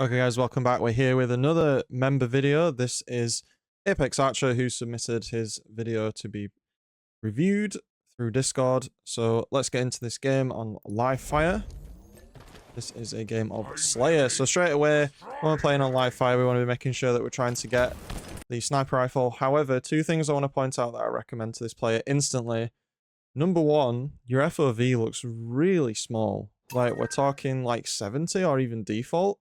Okay guys, welcome back. We're here with another member video. This is Apex Archer, who submitted his video to be reviewed through Discord. So let's get into this game on Livefire. This is a game of Slayer. So straight away, when we're playing on Livefire, we want to be making sure that we're trying to get the sniper rifle. However, two things I want to point out that I recommend to this player instantly. Number one, your FOV looks really small. Like, we're talking like 70 or even default.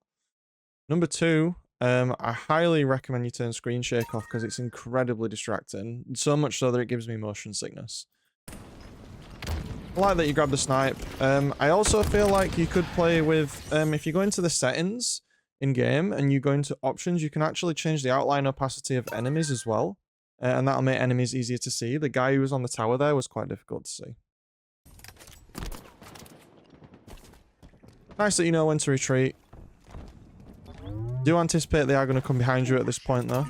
Number two, I highly recommend you turn screen shake off because it's incredibly distracting. So much so that it gives me motion sickness. I like that you grab the snipe. I also feel like you could play with, if you go into the settings in game and you go into options, you can actually change the outline opacity of enemies as well. And that'll make enemies easier to see. The guy who was on the tower there was quite difficult to see. Nice that you know when to retreat. Do anticipate they are going to come behind you at this point though.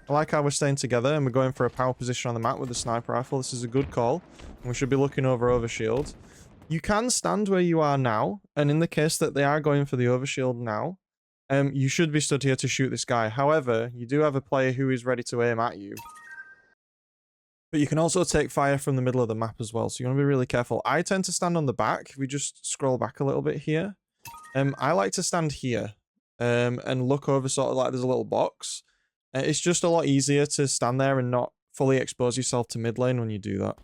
I like how we're staying together and we're going for a power position on the map with the sniper rifle. This is a good call. And we should be looking over overshield. You can stand where you are now, and in the case that they are going for the overshield now, you should be stood here to shoot this guy. However, you do have a player who is ready to aim at you. But you can also take fire from the middle of the map as well, so you want to be really careful. I tend to stand on the back. If we just scroll back a little bit here. I like to stand here. And look over sort of like there's a little box. It's just a lot easier to stand there and not fully expose yourself to mid lane when you do that.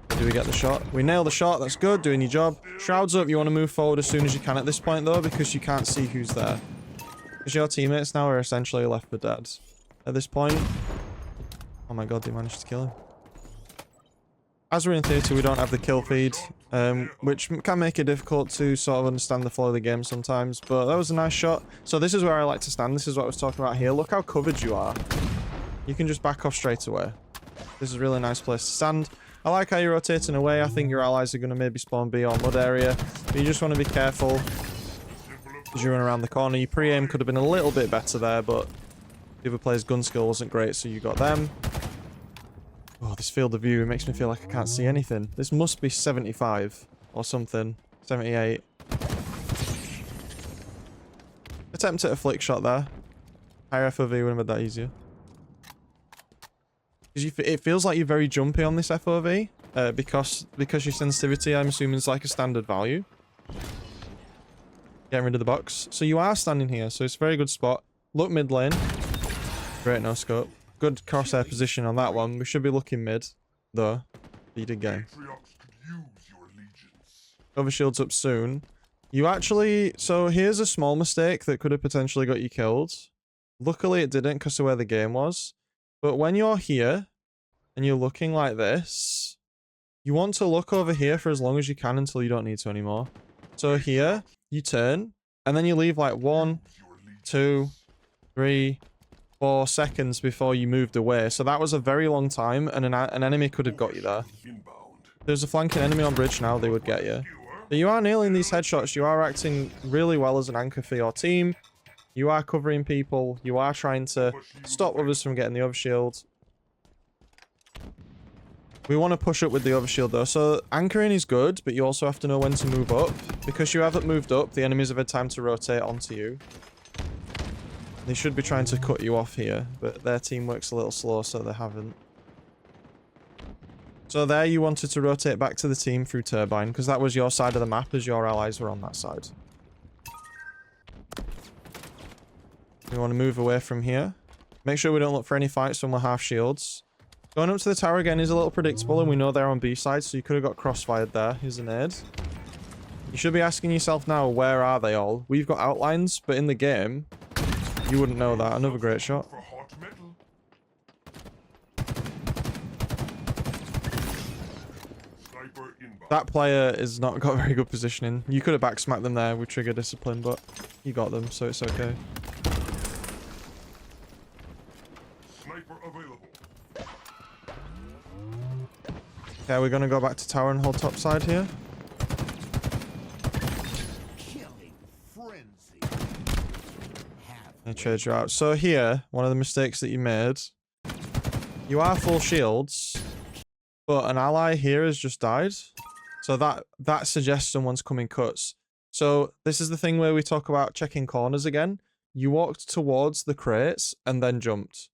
Do we get the shot? We nail the shot. That's good. Doing your job. Shrouds up. You want to move forward as soon as you can at this point though, because you can't see who's there. Because your teammates now are essentially left for dead. At this point. Oh my god, they managed to kill him. As we're in theatre, we don't have the kill feed, which can make it difficult to sort of understand the flow of the game sometimes, but that was a nice shot. So this is where I like to stand. This is what I was talking about here. Look how covered you are. You can just back off straight away. This is a really nice place to stand. I like how you're rotating away. I think your allies are going to maybe spawn B or mud area, but you just want to be careful as you run around the corner. Your pre-aim could have been a little bit better there, but the other player's gun skill wasn't great, so you got them. Oh, this field of view, it makes me feel like I can't see anything. This must be 75 or something. 78. Attempt at a flick shot there. Higher FOV would have made that easier. It feels like you're very jumpy on this FOV. Because your sensitivity, I'm assuming, is like a standard value. Getting rid of the box. So you are standing here, so it's a very good spot. Look mid lane. Great no scope. Good crosshair position on that one. We should be looking mid, though. You did game. Overshield's up soon. You actually... So here's a small mistake that could have potentially got you killed. Luckily it didn't because of where the game was. But when you're here and you're looking like this, you want to look over here for as long as you can until you don't need to anymore. So here, you turn, and then you leave like 1, 2, 3... 4 seconds before you moved away, so that was a very long time, and an enemy could have got you there. If there's a flanking enemy on bridge now, they would get you. But you are nailing these headshots. You are acting really well as an anchor for your team. You are covering people. You are trying to stop others from getting the overshield. We want to push up with the overshield though, so anchoring is good, but you also have to know when to move up. Because you haven't moved up, the enemies have had time to rotate onto you. They should be trying to cut you off here, but their team works a little slow, so they haven't. So there you wanted to rotate back to the team through Turbine, because that was your side of the map as your allies were on that side. We want to move away from here. Make sure we don't look for any fights when we're half shields. Going up to the tower again is a little predictable, and we know they're on B side, so you could have got crossfired there. Here's a nade. You should be asking yourself now, where are they all? We've got outlines, but in the game... You wouldn't know that. Another great shot. That player has not got very good positioning. You could have backsmacked them there with trigger discipline, but you got them, so it's okay. Okay, we're gonna go back to tower and hold top side here. I trade you out. So here, one of the mistakes that you made. You are full shields, but an ally here has just died. So that suggests someone's coming cuts. So this is the thing where we talk about checking corners again. You walked towards the crates and then jumped.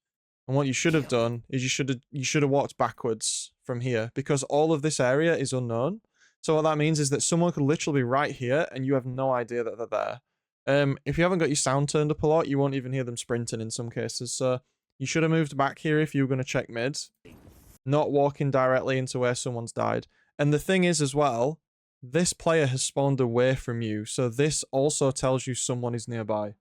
And what you should have done is you should have walked backwards from here, because all of this area is unknown. So what that means is that someone could literally be right here and you have no idea that they're there. If you haven't got your sound turned up a lot, you won't even hear them sprinting in some cases. So you should have moved back here if you were going to check mid, not walking directly into where someone's died. And the thing is as well, this player has spawned away from you. So this also tells you someone is nearby.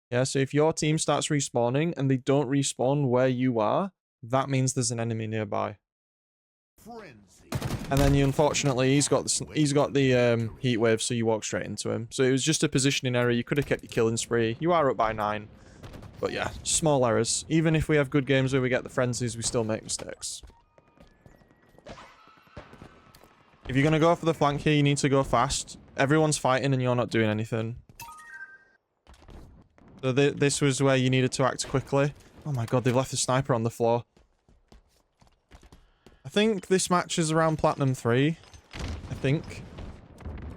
Yeah, so if your team starts respawning and they don't respawn where you are, that means there's an enemy nearby. And then unfortunately, he's got the heat wave, so you walk straight into him. So it was just a positioning error. You could have kept your killing spree. You are up by 9. But yeah, small errors. Even if we have good games where we get the frenzies, we still make mistakes. If you're going to go for the flank here, you need to go fast. Everyone's fighting and you're not doing anything. So this was where you needed to act quickly. Oh my god, they've left the sniper on the floor. I think this match is around Platinum 3. I think.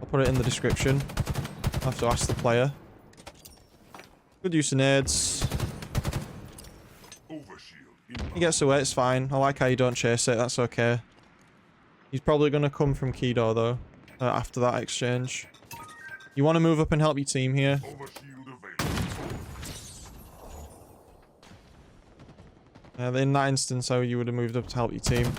I'll put it in the description. I'll have to ask the player. Good use of nades. He gets away, it's fine. I like how you don't chase it, that's okay. He's probably going to come from Keydoor though, after that exchange. You want to move up and help your team here. In that instance, how you would have moved up to help your team.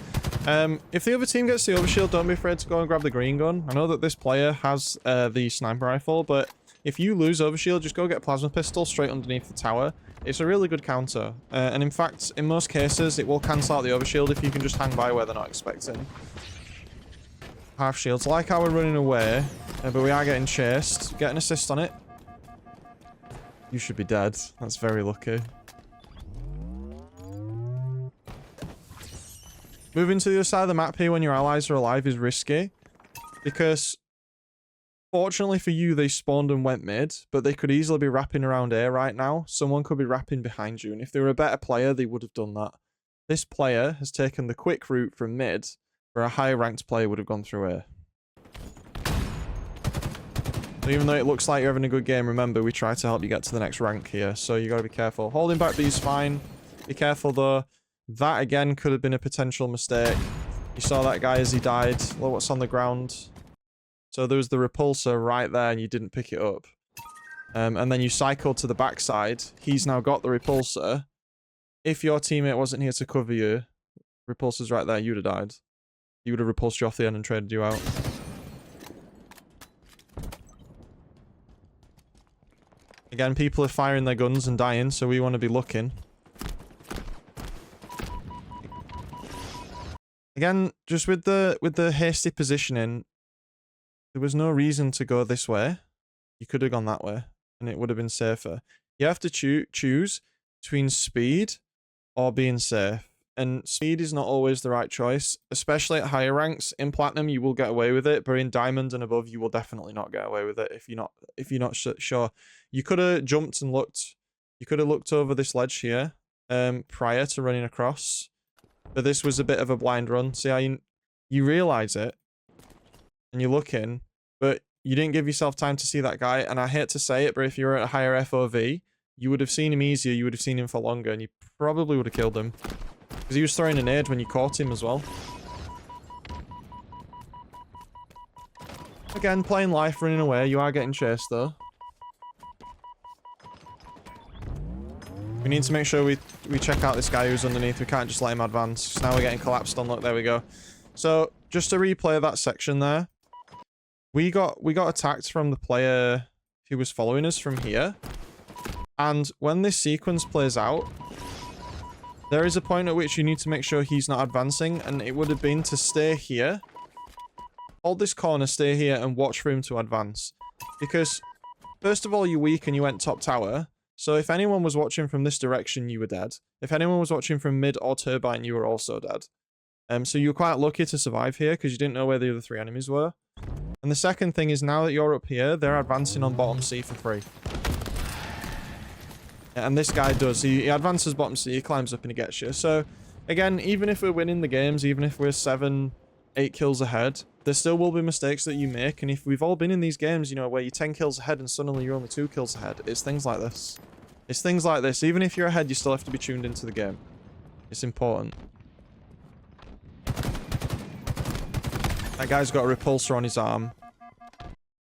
If the other team gets the overshield, don't be afraid to go and grab the green gun. I know that this player has the sniper rifle, but if you lose overshield, just go get a plasma pistol straight underneath the tower. It's a really good counter. And in fact, in most cases, it will cancel out the overshield if you can just hang by where they're not expecting. Half shields. I like how we're running away, but we are getting chased. Get an assist on it. You should be dead. That's very lucky. Moving to the other side of the map here when your allies are alive is risky, because fortunately for you, they spawned and went mid, but they could easily be wrapping around A right now. Someone could be wrapping behind you, and if they were a better player, they would have done that. This player has taken the quick route from mid, where a higher ranked player would have gone through A. So even though it looks like you're having a good game, remember, we try to help you get to the next rank here, so you got to be careful. Holding back B's fine. Be careful though. That again could have been a potential mistake. You saw that guy as he died. Look what's on the ground. So there was the repulsor right there and you didn't pick it up. And then you cycled to the backside. He's now got the repulsor. If your teammate wasn't here to cover you, repulsor's right there, you'd have died. He would have repulsed you off the end and traded you out. Again, people are firing their guns and dying, so we want to be looking. Again, just with the hasty positioning, there was no reason to go this way. You could have gone that way, and it would have been safer. You have to choose between speed or being safe. And speed is not always the right choice, especially at higher ranks. In Platinum, you will get away with it, but in Diamond and above, you will definitely not get away with it if you're not sure. You could have jumped and looked. You could have looked over this ledge here prior to running across. But this was a bit of a blind run. See how you realize it and you're looking, but you didn't give yourself time to see that guy. And I hate to say it, but if you were at a higher FOV, you would have seen him easier. You would have seen him for longer, and you probably would have killed him because he was throwing a nade when you caught him as well. Again, playing life, running away. You are getting chased though. We need to make sure we check out this guy who's underneath. We can't just let him advance. Now we're getting collapsed on. Look, there we go. So just to replay that section there, we got attacked from the player who was following us from here. And when this sequence plays out, there is a point at which you need to make sure he's not advancing, and it would have been to stay here, hold this corner, stay here, and watch for him to advance. Because first of all, you're weak and you went top tower. So if anyone was watching from this direction, you were dead. If anyone was watching from mid or turbine, you were also dead. So you were quite lucky to survive here because you didn't know where the other 3 enemies were. And the second thing is, now that you're up here, they're advancing on bottom C for free. And this guy does. He advances bottom C, he climbs up and he gets you. So again, even if we're winning the games, even if we're 7, 8 kills ahead, there still will be mistakes that you make. And if we've all been in these games, you know, where you're 10 kills ahead and suddenly you're only 2 kills ahead, it's things like this. It's things like this. Even if you're ahead, you still have to be tuned into the game. It's important. That guy's got a repulsor on his arm.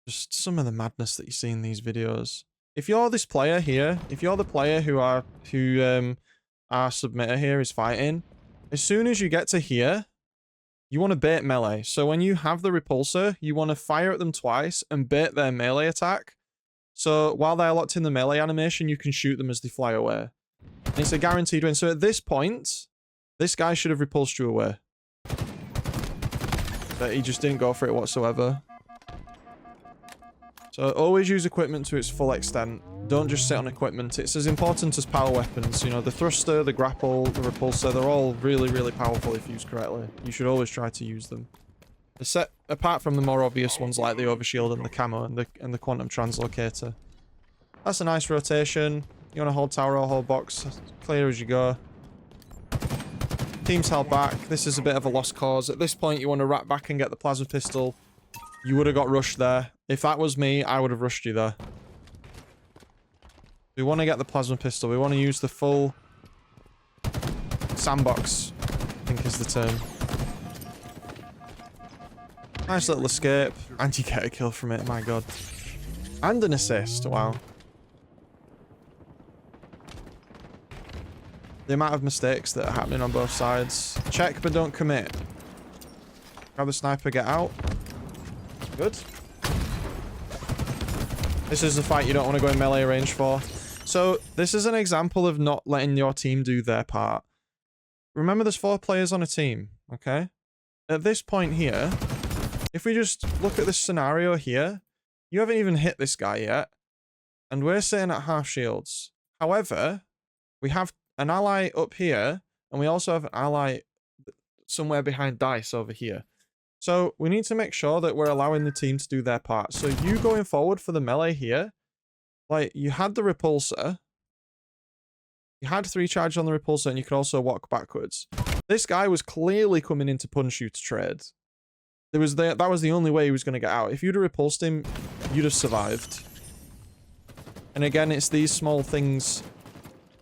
Just some of the madness that you see in these videos. If you're this player here, if you're the player who our submitter here is fighting, as soon as you get to here, you want to bait melee. So when you have the repulsor, you want to fire at them twice and bait their melee attack. So while they're locked in the melee animation, you can shoot them as they fly away. And it's a guaranteed win. So at this point, this guy should have repulsed you away. But he just didn't go for it whatsoever. So always use equipment to its full extent. Don't just sit on equipment. It's as important as power weapons. You know, the thruster, the grapple, the repulsor, they're all really, really powerful if used correctly. You should always try to use them. Apart from the more obvious ones like the overshield and the camo and the quantum translocator. That's a nice rotation. You want to hold tower or hold box. Clear as you go. Team's held back. This is a bit of a lost cause. At this point, you want to wrap back and get the plasma pistol. You would have got rushed there. If that was me, I would have rushed you there. We want to get the plasma pistol. We want to use the full sandbox, I think is the term. Nice little escape. And you get a kill from it, my god. And an assist, wow. The amount of mistakes that are happening on both sides. Check, but don't commit. Grab the sniper, get out. Good. This is the fight you don't want to go in melee range for. So, this is an example of not letting your team do their part. Remember, there's 4 players on a team, okay? At this point here, if we just look at this scenario here, you haven't even hit this guy yet, and we're sitting at half shields. However, we have an ally up here, and we also have an ally somewhere behind dice over here. So we need to make sure that we're allowing the team to do their part. So you going forward for the melee here, like you had the repulsor, you had 3 charge on the repulsor, and you could also walk backwards. This guy was clearly coming in to punch you to trade. That was the only way he was going to get out. If you'd have repulsed him, you'd have survived. And again, it's these small things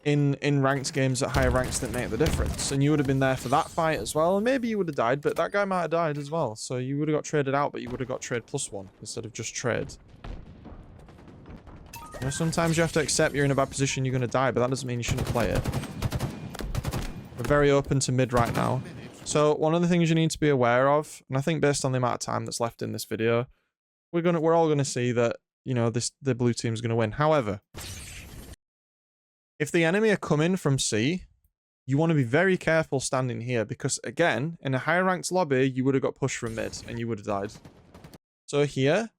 in ranked games at higher ranks that make the difference. And you would have been there for that fight as well. And maybe you would have died, but that guy might have died as well. So you would have got traded out, but you would have got trade +1 instead of just trade. You know, sometimes you have to accept you're in a bad position, you're going to die, but that doesn't mean you shouldn't play it. We're very open to mid right now. So one of the things you need to be aware of, and I think based on the amount of time that's left in this video, we're all going to see that, you know, the blue team's going to win. However, if the enemy are coming from C, you want to be very careful standing here because, again, in a higher ranked lobby, you would have got pushed from mid and you would have died. So here,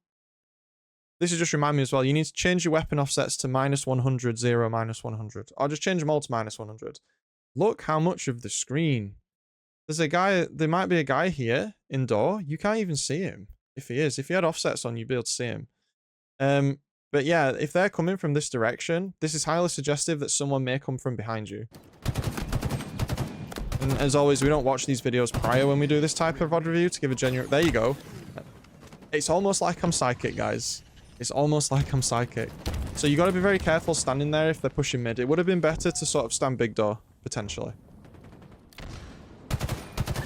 this is just remind me as well, you need to change your weapon offsets to -100, 0, -100. I'll just change them all to -100. Look how much of the screen. There's a guy, there might be a guy here, indoor. You can't even see him. If he is. If you had offsets on, you'd be able to see him. But yeah, if they're coming from this direction, this is highly suggestive that someone may come from behind you. And as always, we don't watch these videos prior when we do this type of VOD review to give a genuine... There you go. It's almost like I'm psychic, guys. It's almost like I'm psychic. So you got to be very careful standing there if they're pushing mid. It would have been better to sort of stand big door, potentially.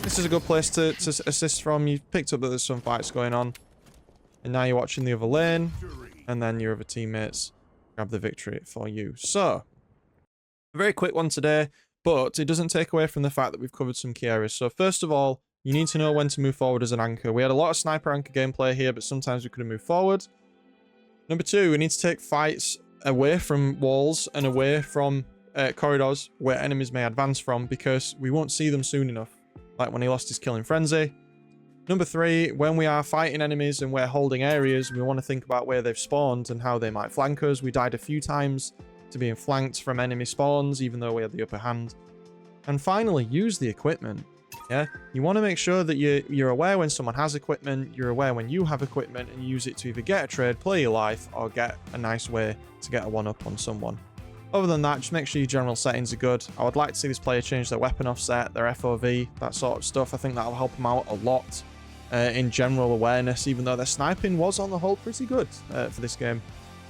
This is a good place to assist from. You picked up that there's some fights going on. And now you're watching the other lane. And then your other teammates grab the victory for you. So, a very quick one today, but it doesn't take away from the fact that we've covered some key areas. So first of all, you need to know when to move forward as an anchor. We had a lot of sniper anchor gameplay here, but sometimes we could have moved forward. Number 2, we need to take fights away from walls and away from corridors where enemies may advance from because we won't see them soon enough. Like when he lost his killing frenzy. Number 3, when we are fighting enemies and we're holding areas, we want to think about where they've spawned and how they might flank us. We died a few times to being flanked from enemy spawns, even though we had the upper hand. And finally, use the equipment. Yeah, you want to make sure that you're aware when someone has equipment, you're aware when you have equipment, and you use it to either get a trade, play your life, or get a nice way to get a 1-up on someone. Other than that, just make sure your general settings are good. I would like to see this player change their weapon offset, their FOV, that sort of stuff. I think that'll help them out a lot. in general awareness, even though their sniping was on the whole pretty good for this game.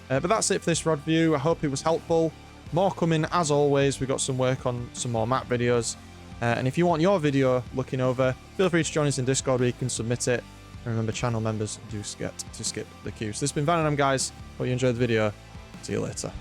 But that's it for this rod review. I hope it was helpful. More coming as always. We've got some work on some more map videos. And if you want your video looking over, feel free to join us in Discord where you can submit it. And remember, channel members do get to skip the queue. So this has been Vanadam, guys. Hope you enjoyed the video. See you later.